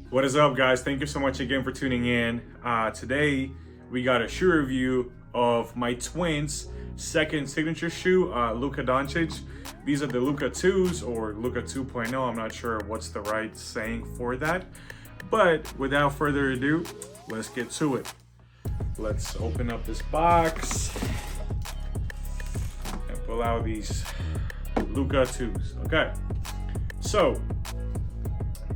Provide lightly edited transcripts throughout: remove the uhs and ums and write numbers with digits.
What is up, guys? Thank you so much again for tuning in. Today we got a shoe review of my twins' second signature shoe, Luka Doncic. These are the Luka 2s or Luka 2.0. I'm not sure what's the right saying for that. But without further ado, let's get to it. Let's open up this box and pull out these Luka 2s. Okay, so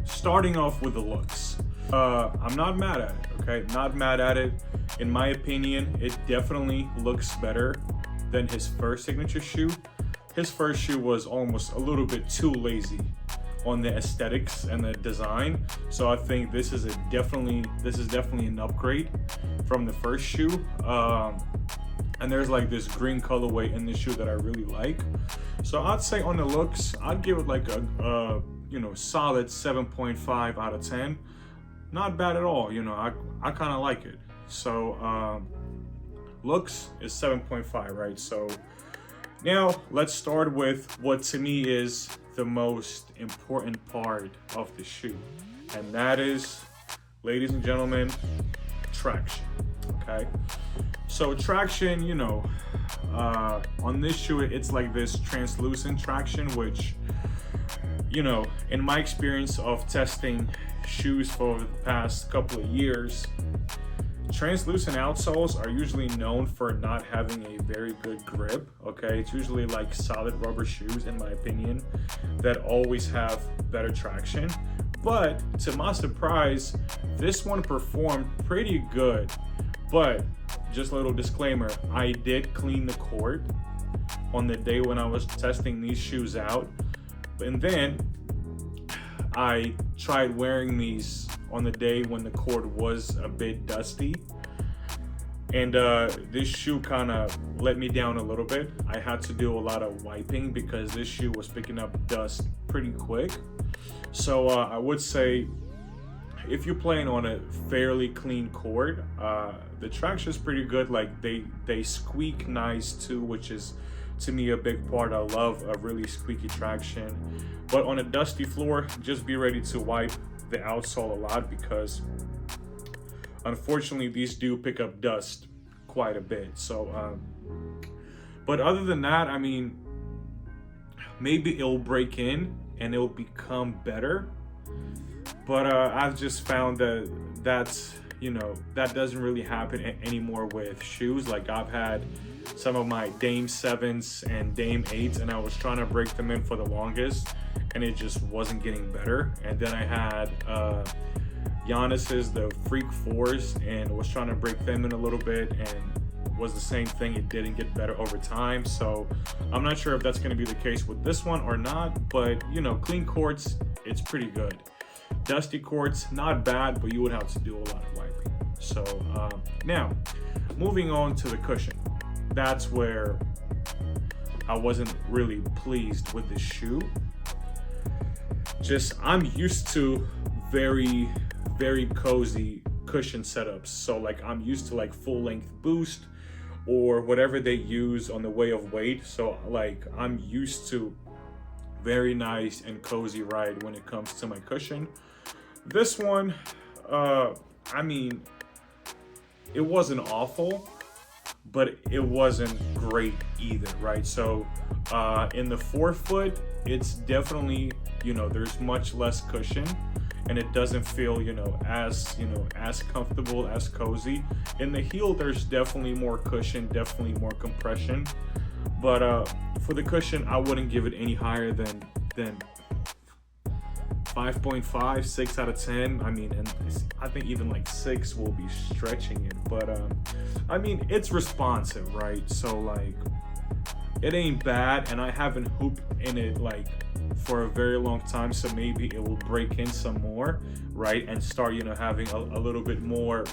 starting off with the looks. I'm not mad at it, okay? Not mad at it. In my opinion, it definitely looks better than his first signature shoe. His first shoe was almost a little bit too lazy on the aesthetics and the design. So I think this is definitely an upgrade from the first shoe. And there's like this green colorway in this shoe that I really like. So I'd say on the looks, I'd give it like a solid 7.5 out of 10. Not bad at all. I kind of like it. So looks is 7.5, right? So now let's start with what to me is the most important part of the shoe, and that is, ladies and gentlemen, traction. Okay, so traction, on this shoe, it's like this translucent traction, which, in my experience of testing shoes for the past couple of years, translucent outsoles are usually known for not having a very good grip. Okay, it's usually like solid rubber shoes, in my opinion, that always have better traction. But to my surprise, this one performed pretty good. But just a little disclaimer, I did clean the court on the day when I was testing these shoes out, and then I tried wearing these on the day when the court was a bit dusty, and this shoe kind of let me down a little bit. I had to do a lot of wiping because this shoe was picking up dust pretty quick. So I would say, if you're playing on a fairly clean court, the traction is pretty good. Like they squeak nice too, which is to me a big part. I love a really squeaky traction. But on a dusty floor, just be ready to wipe the outsole a lot, because unfortunately these do pick up dust quite a bit. So but other than that, I mean, maybe it'll break in and it'll become better. But I've just found that that doesn't really happen anymore with shoes. Like, I've had some of my Dame 7s and Dame 8s, and I was trying to break them in for the longest, and it just wasn't getting better. And then I had Giannis's, the Freak 4s, and was trying to break them in a little bit, and was the same thing. It didn't get better over time. So I'm not sure if that's going to be the case with this one or not. But clean courts, it's pretty good. Dusty courts, not bad, but you would have to do a lot of wiping. So now, moving on to the cushion. That's where I wasn't really pleased with the shoe. I'm used to very, very cozy cushion setups. So like, I'm used to like full length boost or whatever they use on the way of weight. So like, I'm used to very nice and cozy ride when it comes to my cushion. This one, I mean, it wasn't awful, but it wasn't great either, right? So in the forefoot, it's definitely, there's much less cushion, and it doesn't feel, as comfortable, as cozy. In the heel, there's definitely more cushion, definitely more compression. But for the cushion, I wouldn't give it any higher than 5.5, 6 out of 10. I mean, and I think even like 6 will be stretching it. But I mean, it's responsive, right? So like, it ain't bad, and I haven't hooped in it like for a very long time, so maybe it will break in some more, right? And start, having a little bit more,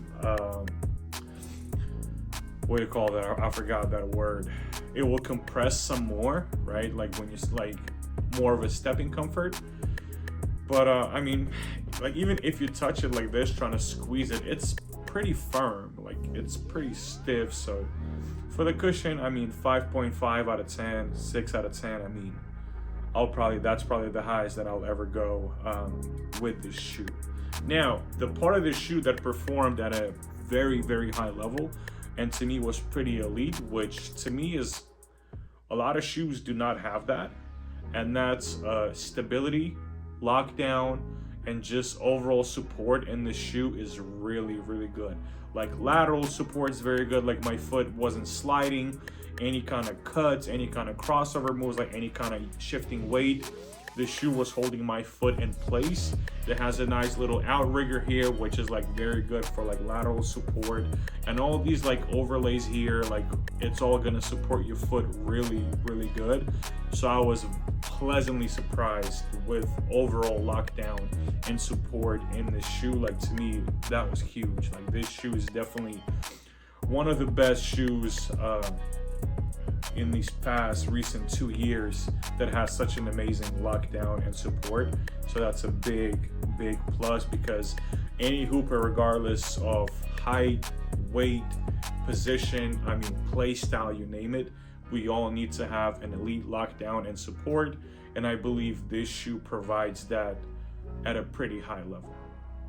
what do you call that? I forgot that word. It will compress some more, right? Like when you like more of a stepping comfort. But I mean, like, even if you touch it like this, trying to squeeze it, it's pretty firm. Like, it's pretty stiff. So for the cushion, I mean, 5.5 out of 10, 6 out of 10. I mean, that's probably the highest that I'll ever go with this shoe. Now, the part of the shoe that performed at a very, very high level, and to me was pretty elite, which to me is a lot of shoes do not have that, and that's stability, lockdown, and just overall support in the shoe is really, really good. Like lateral support is very good, like my foot wasn't sliding, any kind of cuts, any kind of crossover moves, like any kind of shifting weight. The shoe was holding my foot in place. It has a nice little outrigger here, which is like very good for like lateral support. And all these like overlays here, like it's all gonna support your foot really, really good. So I was pleasantly surprised with overall lockdown and support in this shoe. Like to me, that was huge. Like this shoe is definitely one of the best shoes in these past recent 2 years that has such an amazing lockdown and support. So that's a big, big plus, because any hooper, regardless of height, weight, position, I mean, play style, you name it, we all need to have an elite lockdown and support. And I believe this shoe provides that at a pretty high level.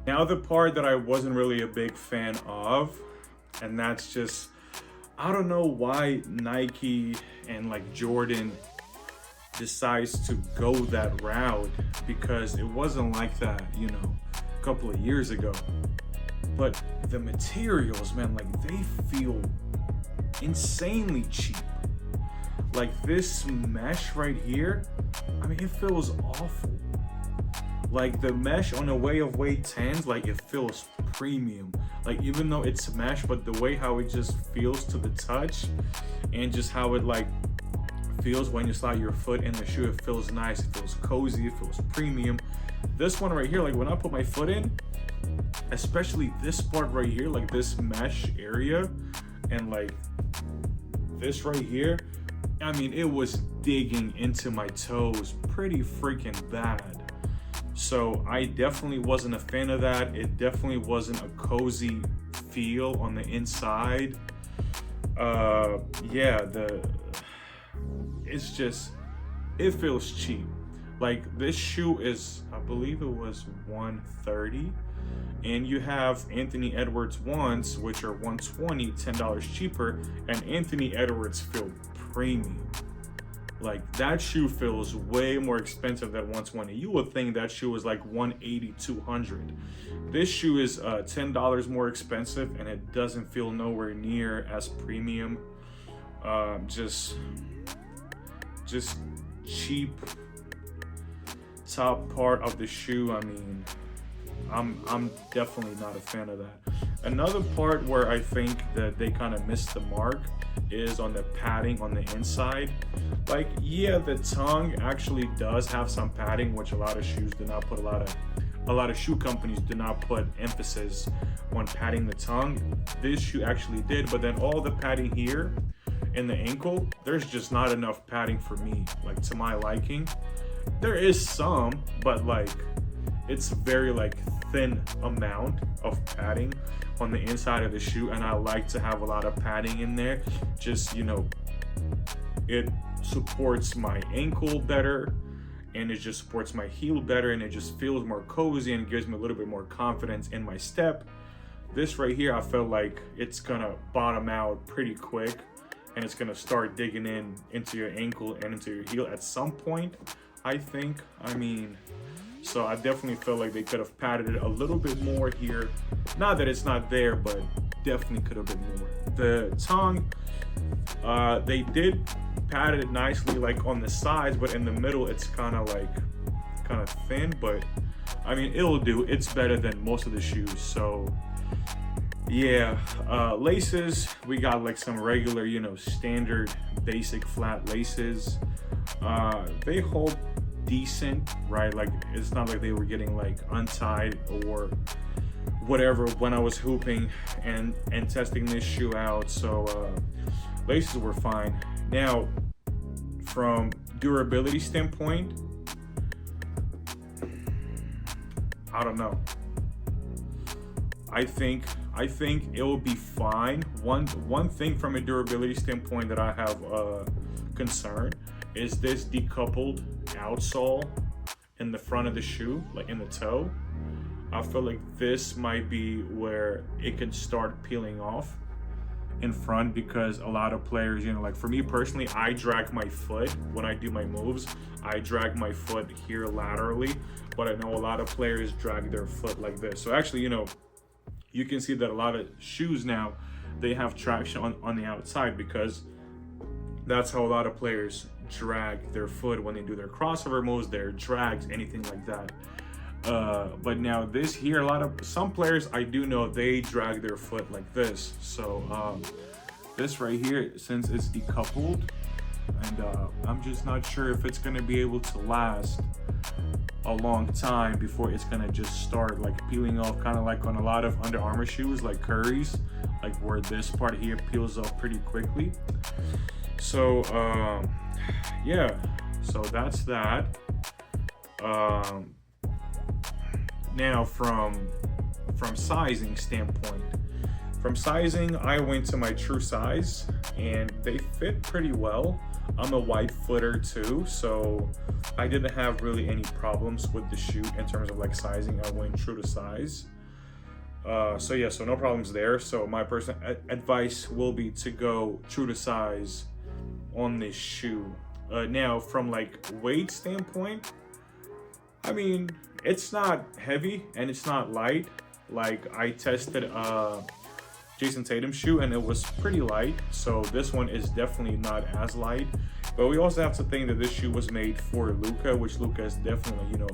Now, the part that I wasn't really a big fan of, and that's just, I don't know why Nike and like Jordan decides to go that route, because it wasn't like that, you know, a couple of years ago. But the materials, man, like they feel insanely cheap. Like this mesh right here, I mean, it feels awful. Like the mesh on the Way of Weight 10s, like it feels premium. Like even though it's mesh, but the way how it just feels to the touch, and just how it like feels when you slide your foot in the shoe, it feels nice, it feels cozy, it feels premium. This one right here, like when I put my foot in, especially this part right here, like this mesh area, and like this right here, I mean, it was digging into my toes pretty freaking bad. So I definitely wasn't a fan of that. It definitely wasn't a cozy feel on the inside. Yeah, it's just, it feels cheap. Like this shoe is, I believe it was $130, and you have Anthony Edwards ones, which are $120, $10 cheaper, and Anthony Edwards feel premium. Like that shoe feels way more expensive than 120. You would think that shoe is like 180, 200. This shoe is $10 more expensive, and it doesn't feel nowhere near as premium. Just cheap top part of the shoe. I mean, I'm definitely not a fan of that. Another part where I think that they kind of missed the mark is on the padding on the inside. Like, yeah, the tongue actually does have some padding, which a lot of shoes do not put a lot of shoe companies do not put emphasis on padding the tongue. This shoe actually did, but then all the padding here in the ankle, there's just not enough padding for me, like to my liking. There is some, but like it's very like thin amount of padding on the inside of the shoe, and I like to have a lot of padding in there. Just, you know, it supports my ankle better, and it just supports my heel better, and it just feels more cozy and gives me a little bit more confidence in my step. This right here, I feel like it's gonna bottom out pretty quick, and it's gonna start digging into your ankle and into your heel at some point, I think. I mean, so I definitely feel like they could have padded it a little bit more here. Not that it's not there, but definitely could have been more. The tongue, they did pad it nicely like on the sides, but in the middle it's kind of thin, but I mean, it'll do. It's better than most of the shoes. So yeah, laces, we got like some regular, you know, standard basic flat laces. They hold decent, right? Like it's not like they were getting like untied or whatever when I was hooping and testing this shoe out. So laces were fine. Now, from durability standpoint, I don't know. I think it will be fine. One thing from a durability standpoint that I have concern is this decoupled outsole in the front of the shoe, like in the toe. I feel like this might be where it can start peeling off in front, because a lot of players, you know, like for me personally, I drag my foot when I do my moves. I drag my foot here laterally, but I know a lot of players drag their foot like this. So actually, you know, you can see that a lot of shoes now, they have traction on the outside, because that's how a lot of players drag their foot when they do their crossover moves, their drags, anything like that. But now this here, some players I do know they drag their foot like this. So this right here, since it's decoupled, and I'm just not sure if it's gonna be able to last a long time before it's gonna just start like peeling off, kind of like on a lot of Under Armour shoes like Curry's, like where this part here peels off pretty quickly. So yeah, so that's that. Now from sizing standpoint, I went to my true size and they fit pretty well. I'm a wide footer too, so I didn't have really any problems with the shoe in terms of like sizing. I went true to size. So yeah, so no problems there. So my personal advice will be to go true to size on this shoe. Now from like weight standpoint, I mean, it's not heavy and it's not light. Like I tested Jason Tatum's shoe and it was pretty light, so this one is definitely not as light. But we also have to think that this shoe was made for Luka, which Luka is definitely, you know,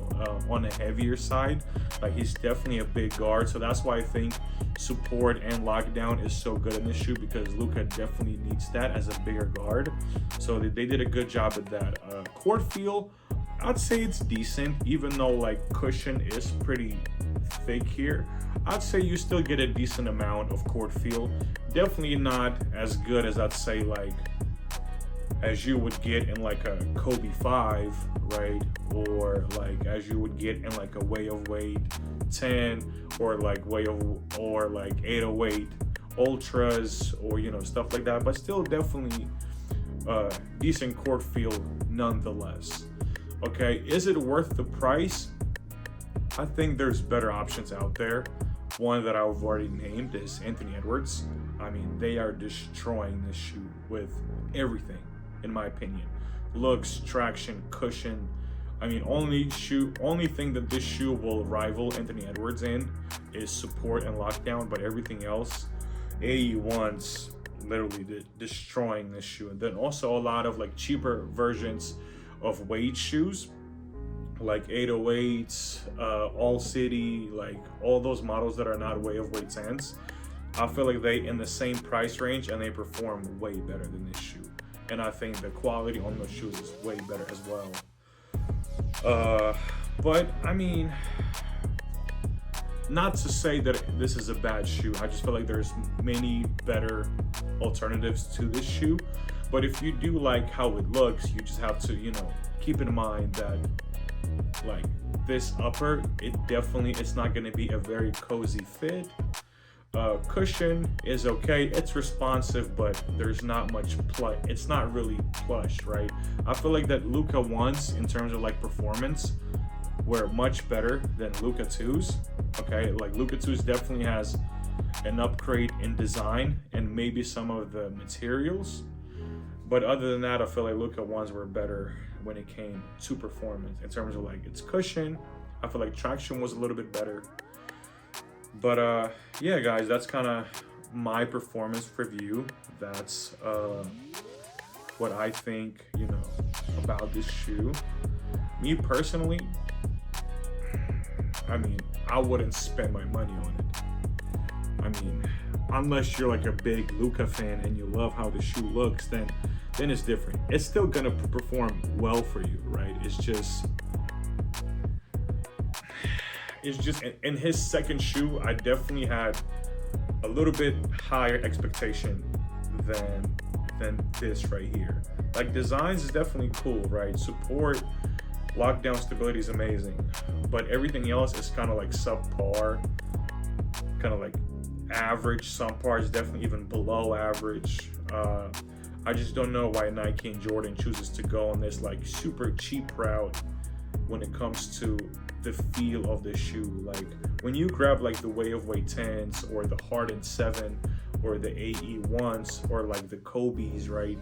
on the heavier side. Like he's definitely a big guard, so that's why I think support and lockdown is so good in this shoe, because Luka definitely needs that as a bigger guard. So they did a good job at that. Court feel, I'd say it's decent, even though like cushion is pretty thick here. I'd say you still get a decent amount of court feel. Definitely not as good as I'd say like as you would get in like a Kobe 5, right? Or like as you would get in like a Way of Weight 10, or like or like 808 Ultras, or you know, stuff like that. But still definitely decent court feel nonetheless. Okay, is it worth the price? I think there's better options out there. One that I've already named is Anthony Edwards. I mean, they are destroying this shoe with everything, in my opinion. Looks, traction, cushion. I mean, only thing that this shoe will rival Anthony Edwards in is support and lockdown, but everything else, AE1's literally destroying this shoe. And then also a lot of like cheaper versions of weight shoes, like 808s, All City, like all those models that are not Way of Weight 10s. I feel like they in the same price range and they perform way better than this shoe. And I think the quality on those shoes is way better as well. But I mean, not to say that this is a bad shoe. I just feel like there's many better alternatives to this shoe. But if you do like how it looks, you just have to, you know, keep in mind that like this upper, it's not going to be a very cozy fit. Cushion is okay, it's responsive, but there's not much it's not really plush, right? I feel like that Luka 1s in terms of like performance were much better than Luka 2s. Okay, like Luka 2s definitely has an upgrade in design and maybe some of the materials, but other than that, I feel like Luka 1s were better when it came to performance in terms of like its cushion. I feel like traction was a little bit better. But yeah, guys, that's kind of my performance review. That's what I think, you know, about this shoe. Me personally, I mean, I wouldn't spend my money on it. I mean, unless you're like a big Luka fan and you love how the shoe looks, then it's different. It's still gonna perform well for you, right? It's just in his second shoe, I definitely had a little bit higher expectation than this right here. Like designs is definitely cool, right? Support, lockdown, stability is amazing, but everything else is kind of like subpar, kind of like average. Some parts definitely even below average. I just don't know why Nike and Jordan chooses to go on this like super cheap route when it comes to the feel of the shoe. Like when you grab like the Way of Weight 10s or the Harden 7 or the AE 1s or like the Kobe's, right?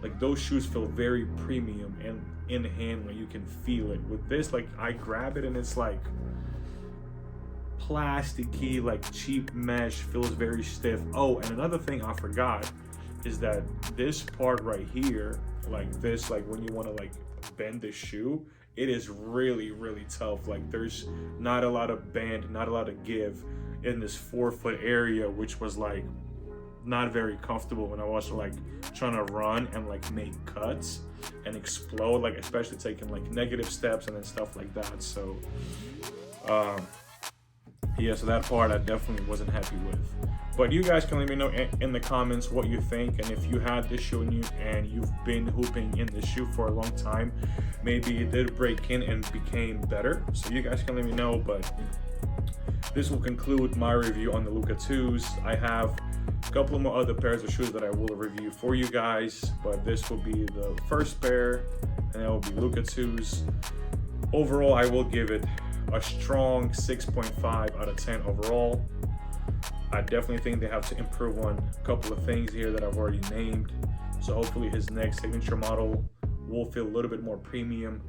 Like those shoes feel very premium and in the hand when you can feel it. With this, like I grab it and it's like plasticky, like cheap mesh, feels very stiff. Oh, and another thing I forgot is that this part right here, like this, like when you want to like bend the shoe, it is really, really tough. Like there's not a lot of bend, not a lot of give in this forefoot area, which was like not very comfortable when I was like trying to run and like make cuts and explode, like especially taking like negative steps and then stuff like that. So yeah, so that part I definitely wasn't happy with. But you guys can let me know in the comments what you think, and if you had this shoe and you've been hooping in this shoe for a long time, maybe it did break in and became better. So you guys can let me know. But this will conclude my review on the Luka 2s. I have a couple more other pairs of shoes that I will review for you guys, but this will be the first pair, and that will be Luka 2s. Overall, I will give it a strong 6.5 out of 10 overall. I definitely think they have to improve on a couple of things here that I've already named. So hopefully his next signature model will feel a little bit more premium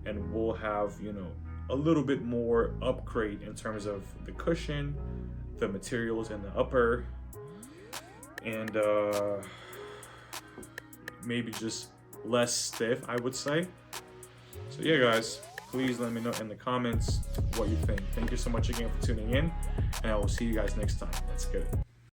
and will have, you know, a little bit more upgrade in terms of the cushion, the materials in the upper, and maybe just less stiff, I would say. So yeah, guys, please let me know in the comments what you think. Thank you so much again for tuning in, and I will see you guys next time. Let's get it.